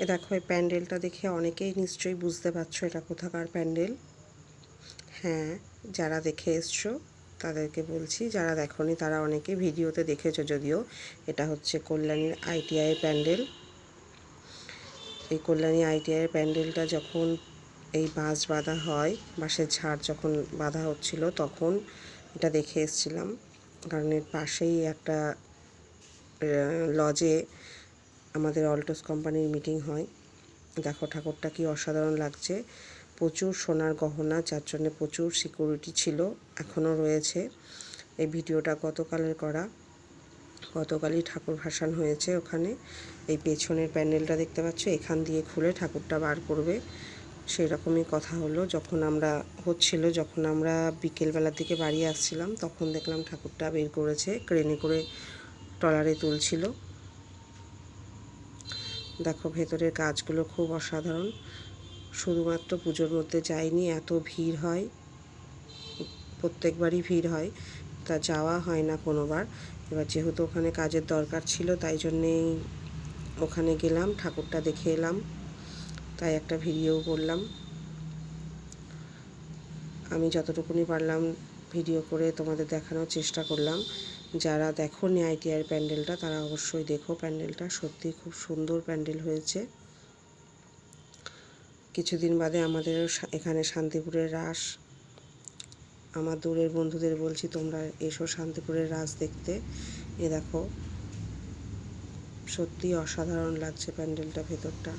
দেখো এই প্যান্ডেলটা দেখে অনেকেই নিশ্চয়ই বুঝতে পারছো এটা কোথাকার প্যান্ডেল। হ্যাঁ, যারা দেখে এসছো তাদেরকে বলছি, যারা দেখোনি তারা অনেকে ভিডিওতে দেখেছো যদিও। এটা হচ্ছে কল্যাণীর ITI প্যান্ডেল। এই কল্যাণী ITI প্যান্ডেলটা যখন এই বাঁশ বাঁধা হয়, বাঁশের ঝাড় যখন বাঁধা হচ্ছিল তখন এটা দেখে এসছিলাম। কারণ এর পাশেই একটা লজে আমাদের অলটোস কোম্পানির মিটিং হয়। দেখো ঠাকুরটা কি অসাধারণ লাগছে, প্রচুর সোনার গহনা, যার জন্যে প্রচুর সিকিউরিটি ছিল, এখনও রয়েছে। এই ভিডিওটা গতকালের করা, গতকালই ঠাকুর ভাসান হয়েছে ওখানে। এই পেছনের প্যান্ডেলটা দেখতে পাচ্ছ, এখান দিয়ে খুলে ঠাকুরটা বার করবে, সেই রকমই কথা হলো। যখন আমরা বিকেলবেলার দিকে বাড়ি আসছিলাম তখন দেখলাম ঠাকুরটা বের করেছে, ক্রেনে করে ট্রলারে তুলছিল। দেখো ভেতরের কাজগুলো খুব অসাধারণ। শুধুমাত্র পুজোর মধ্যে যাইনি, এত ভিড় হয়, প্রত্যেকবারই ভিড় হয়, তা যাওয়া হয় না কোনোবার। এবার যেহেতু ওখানে কাজের দরকার ছিল তাই জন্যেই ওখানে গেলাম, ঠাকুরটা দেখে এলাম, তাই একটা ভিডিও করলাম। আমি যতটুকুনি পারলাম ভিডিও করে তোমাদের দেখানোর চেষ্টা করলাম। যারা দেখোনি ITI প্যান্ডেলটা তারা অবশ্যই দেখো, প্যান্ডেলটা সত্যি খুব সুন্দর প্যান্ডেল হয়েছে। কিছুদিন বাদে আমাদেরও এখানে শান্তিপুরের রাস। আমার দূরের বন্ধুদের বলছি তোমরা এসো শান্তিপুরের রাস দেখতে। দেখো সত্যি অসাধারণ লাগছে প্যান্ডেলটা, ভেতরটা।